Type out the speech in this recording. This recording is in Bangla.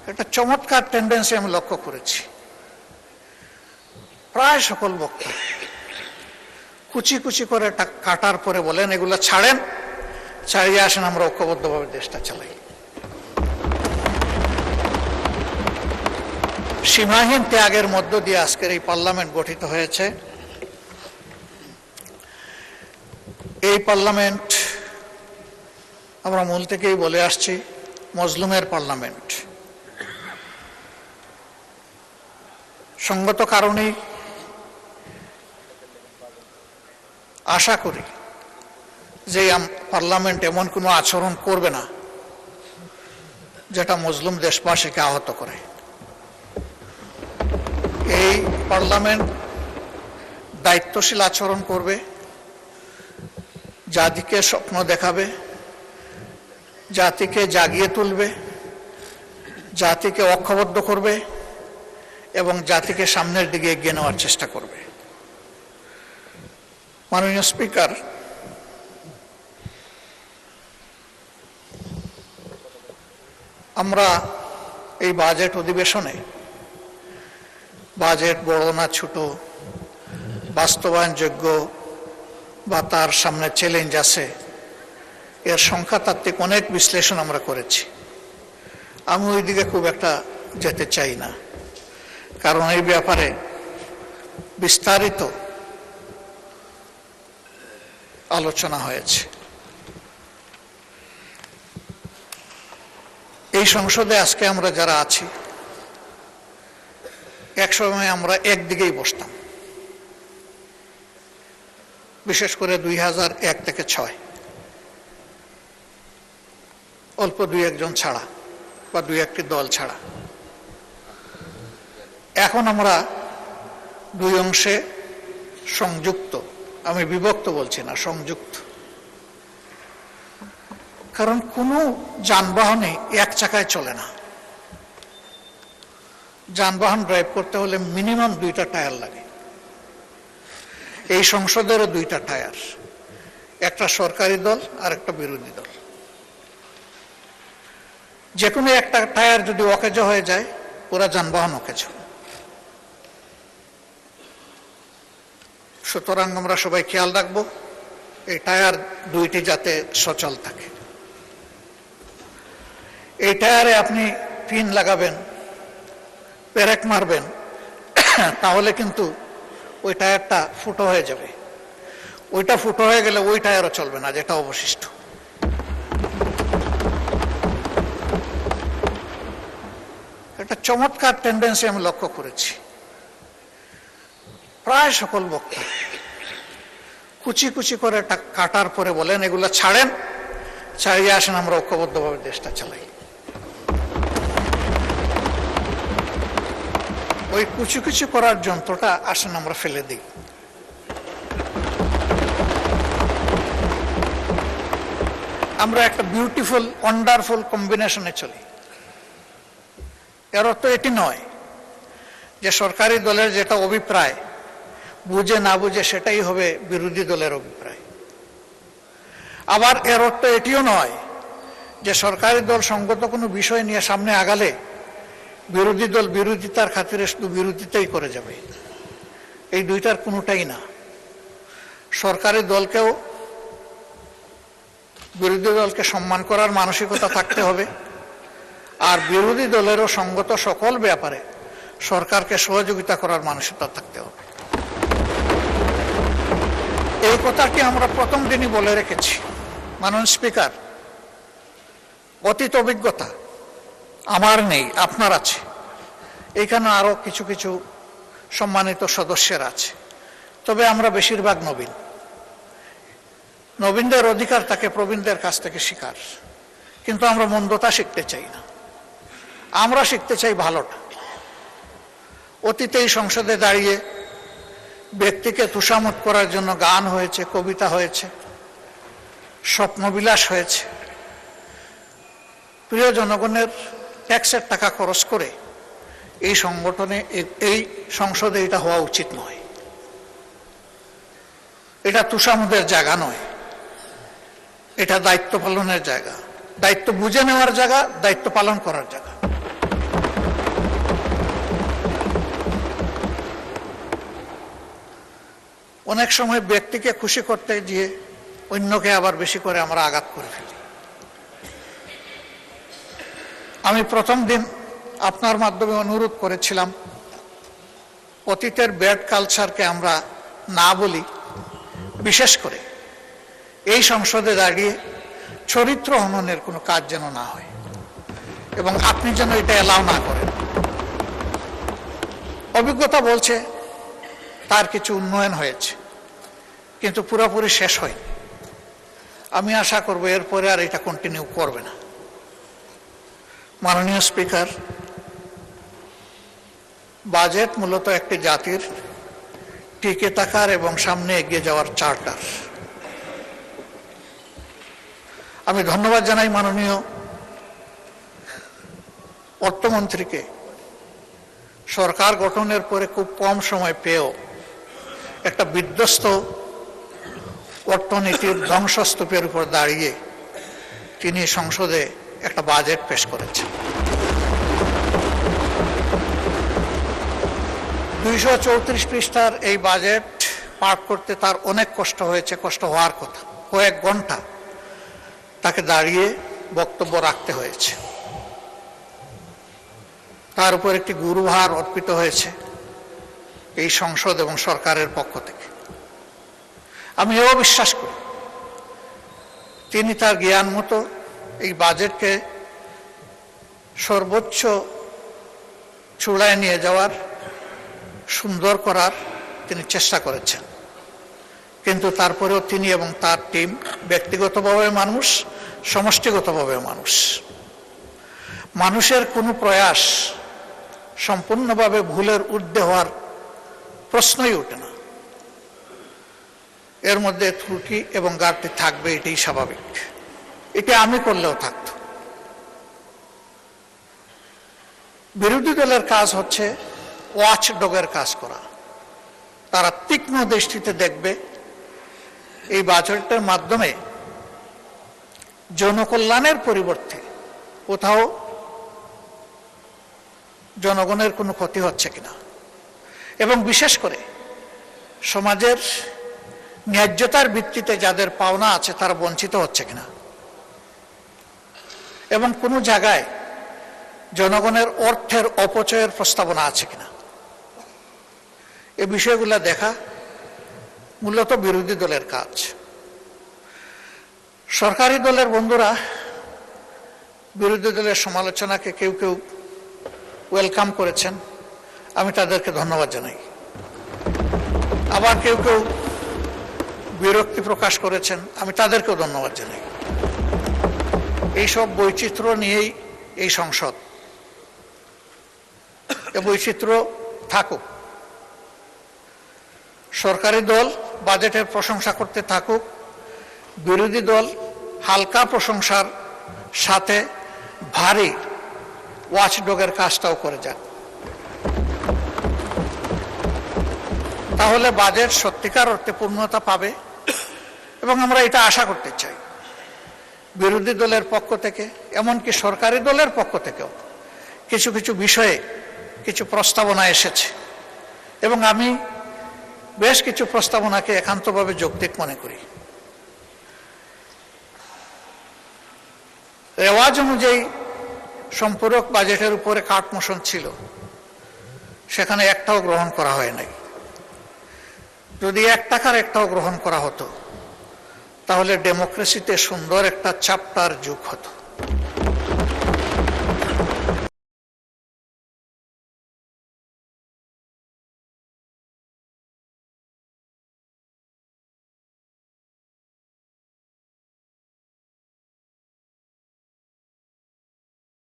একটা চমৎকার টেন্ডেন্সি আমি লক্ষ্য করেছি। প্রায় সকল বক্তা কুচি কুচি করে কাটার পরে বলেন এগুলো ছাড়েন, ছাড়িয়ে আসেন, আমরা ঐক্যবদ্ধভাবে দেশটা চালাই। সীমাহীন ত্যাগের মধ্য দিয়ে আজকের এই পার্লামেন্ট গঠিত হয়েছে। এই পার্লামেন্ট আমরা মূল থেকেই বলে আসছি মজলুমের পার্লামেন্ট। সঙ্গত কারণেই আশা করি যে পার্লামেন্ট এমন কোনো আচরণ করবে না যেটা মজলুম দেশবাসীকে আহত করে। এই পার্লামেন্ট দায়িত্বশীল আচরণ করবে, জাতিকে স্বপ্ন দেখাবে, জাতিকে জাগিয়ে তুলবে, জাতিকে ঐক্যবদ্ধ করবে এবং জাতিকে সামনের দিকে এগিয়ে নেওয়ার চেষ্টা করবে। মাননীয় স্পিকার, আমরা এই বাজেট অধিবেশনে বাজেট বড় না ছোট, বাস্তবায়নযোগ্য বা তার সামনে চ্যালেঞ্জ আছে, এর সংখ্যাতাত্ত্বিক অনেক বিশ্লেষণ আমরা করেছি। আমি ওই দিকে খুব একটা যেতে চাই না, কারণ এই ব্যাপারে বিস্তারিত আলোচনা হয়েছে। এই সংসদে আজকে আমরা যারা আছি, একসময় আমরা একদিকেই বসতাম, বিশেষ করে 2001 থেকে 2006, অল্প দুই একজন ছাড়া বা দুই একটি দল ছাড়া। এখন আমরা দুই অংশে সংযুক্ত, আমি বিভক্ত বলছি না, সংযুক্ত। কারণ কোনো যানবাহনে এক চাকায় চলে না। যানবাহন ড্রাইভ করতে হলে মিনিমাম 2টা টায়ার লাগে। এই সংসদেরও 2টা টায়ার, একটা সরকারি দল আর একটা বিরোধী দল। যে কোনো একটা টায়ার যদি অকেজ হয়ে যায়, পুরা যানবাহন অকেজ। সুতরাং আমরা সবাই খেয়াল রাখবো এই টায়ার 2টি যাতে সচল থাকে। এই টায়ারে আপনি পিন লাগাবেন, পেরেক মারবেন, তাহলে কিন্তু ওই টায়ারটা ফুটো হয়ে যাবে। ওইটা ফুটো হয়ে গেলে ওই টায়ারও চলবে না, যেটা অবশিষ্ট। একটা চমৎকার টেন্ডেন্সি আমি লক্ষ্য করেছি। প্রায় সকল বক্তা কুচি কুচি করে কাটার পরে বলেন এগুলো ছাড়েন, ছাড়িয়ে আসেন, আমরা ঐক্যবদ্ধভাবে দেশটা চালাই। ওই কুচি কুচি করার যন্ত্রটা আসেন আমরা ফেলে দিই। আমরা একটা বিউটিফুল ওয়ান্ডারফুল কম্বিনেশনে চলি। এর অর্থ এটি নয় যে সরকারি দলের যেটা অভিপ্রায়, বুঝে না বুঝে সেটাই হবে বিরোধী দলের অভিপ্রায়। আবার এর অর্থ এটিও নয় যে সরকারি দল সঙ্গত কোনো বিষয় নিয়ে সামনে আগালে বিরোধী দল বিরোধিতার খাতিরে শুধু বিরোধিতাই করে যাবে। এই দুইটার কোনোটাই না। সরকারি দলকেও বিরোধী দলকে সম্মান করার মানসিকতা থাকতে হবে, আর বিরোধী দলেরও সঙ্গত সকল ব্যাপারে সরকারকে সহযোগিতা করার মানসিকতা থাকতে হবে। এই কথাটি আমরা প্রথম দিনই বলে রেখেছি। মাননীয় স্পিকার, অতীত অভিজ্ঞতা আমার নেই, আপনার আছে। এইখানে আরো কিছু কিছু সম্মানিত সদস্যের আছে, তবে আমরা বেশিরভাগ নবীন। নবীনদের অধিকার থাকে প্রবীণদের কাছ থেকে শিকার, কিন্তু আমরা মন্দতা শিখতে চাই না, আমরা শিখতে চাই ভালোটা। অতীতে এই সংসদে দাঁড়িয়ে ব্যক্তিকে তুষামত করার জন্য গান হয়েছে, কবিতা হয়েছে, স্বপ্নবিলাস হয়েছে। প্রিয় জনগণের ট্যাক্সের টাকা খরচ করে এই সংগঠনে, এই সংসদে এটা হওয়া উচিত নয়। এটা তুষামতের জায়গা নয়, এটা দায়িত্ব পালনের জায়গা, দায়িত্ব বুঝে নেওয়ার জায়গা, দায়িত্ব পালন করার জায়গা। অনেক সময় ব্যক্তিকে খুশি করতে গিয়ে অন্যকে আবার বেশি করে আমরা আঘাত করে ফেলি। আমি প্রথম দিন আপনার মাধ্যমে অনুরোধ করেছিলাম অতীতের ব্যাড কালচারকে আমরা না বলি, বিশেষ করে এই সংসদে দাঁড়িয়ে চরিত্র হননের কোনো কাজ যেন না হয় এবং আপনি যেন এটা এলাও না করেন। অভিজ্ঞতা বলছে তার কিছু উন্নয়ন হয়েছে, কিন্তু পুরোপুরি শেষ হয়নি। আমি আশা করব এরপরে আর এটা কন্টিনিউ করবে না। মাননীয় স্পিকার, বাজেট মূলত একটি জাতির টিকে থাকার এবং সামনে এগিয়ে যাওয়ার চার্টার। আমি ধন্যবাদ জানাই মাননীয় অর্থমন্ত্রীকে সরকার গঠনের পরে খুব কম সময় পেয়েও একটা বিধ্বস্ত অর্থনীতির ধ্বংসস্তূপের উপর দাঁড়িয়ে তিনি সংসদে একটা বাজেট পেশ করেছেন। 234 পৃষ্ঠার এই বাজেট পাঠ করতে তার অনেক কষ্ট হয়েছে, কষ্ট হওয়ার কথা। কয়েক ঘন্টা তাকে দাঁড়িয়ে বক্তব্য রাখতে হয়েছে। তার উপর একটি গুরুভার অর্পিত হয়েছে এই সংসদ এবং সরকারের পক্ষ থেকে। আমি এও বিশ্বাস করি তিনি তার জ্ঞান মতো এই বাজেটকে সর্বোচ্চ চূড়ায় নিয়ে যাওয়ার, সুন্দর করার তিনি চেষ্টা করেছেন। কিন্তু তারপরেও তিনি এবং তার টিম ব্যক্তিগতভাবে মানুষ, সমষ্টিগতভাবে মানুষ। মানুষের কোনো প্রয়াস সম্পূর্ণভাবে ভুলের ঊর্ধ্বে হওয়ার প্রশ্নই ওঠে না। এর মধ্যে ত্রুটি এবং ঘাটতি থাকবে, এটাই স্বাভাবিক। এটা আমি করলেও থাকত। বিরোধী দলের কাজ হচ্ছে ওয়াচ ডগের কাজ করা। তারা তীক্ষ্ণ দৃষ্টিতে দেখবে এই বাজেটের মাধ্যমে জনকল্যাণের পরিবর্তে কোথাও জনগণের কোনো ক্ষতি হচ্ছে কিনা, এবং বিশেষ করে সমাজের ন্যায্যতার ভিত্তিতে যাদের পাওনা আছে তারা বঞ্চিত হচ্ছে কিনা, এবং কোনো জায়গায় জনগণের অর্থের অপচয়ের প্রস্তাবনা আছে কিনা, এই বিষয়গুলো দেখা মূলত বিরোধী দলের কাজ। সরকারি দলের বন্ধুরা বিরোধী দলের সমালোচনাকে কেউ কেউ ওয়েলকাম করেছেন, আমি তাদেরকে ধন্যবাদ জানাই। আবার কেউ কেউ বিরক্তি প্রকাশ করেছেন, আমি তাদেরকেও ধন্যবাদ জানাই। এইসব বৈচিত্র্য নিয়েই এই সংসদ, এই বৈচিত্র্য থাকুক। সরকারি দল বাজেটের প্রশংসা করতে থাকুক, বিরোধী দল হালকা প্রশংসার সাথে ভারী ওয়াচডগের কাজটাও করে যাক। তাহলে বাজেট সত্যিকার অর্থে পূর্ণতা পাবে এবং আমরা এটা আশা করতে চাই। বিরোধী দলের পক্ষ থেকে, এমনকি সরকারি দলের পক্ষ থেকেও কিছু কিছু বিষয়ে কিছু প্রস্তাবনা এসেছে এবং আমি বেশ কিছু প্রস্তাবনাকে একান্তভাবে যৌক্তিক মনে করি। রেওয়াজ অনুযায়ী সম্পূরক বাজেটের উপরে কাট মোশন ছিল, সেখানে একটাও গ্রহণ করা হয় নাই। যদি 1 টাকার একটাও গ্রহণ করা হতো তাহলে ডেমোক্রেসিতে সুন্দর একটা চ্যাপ্টার যোগ হতো।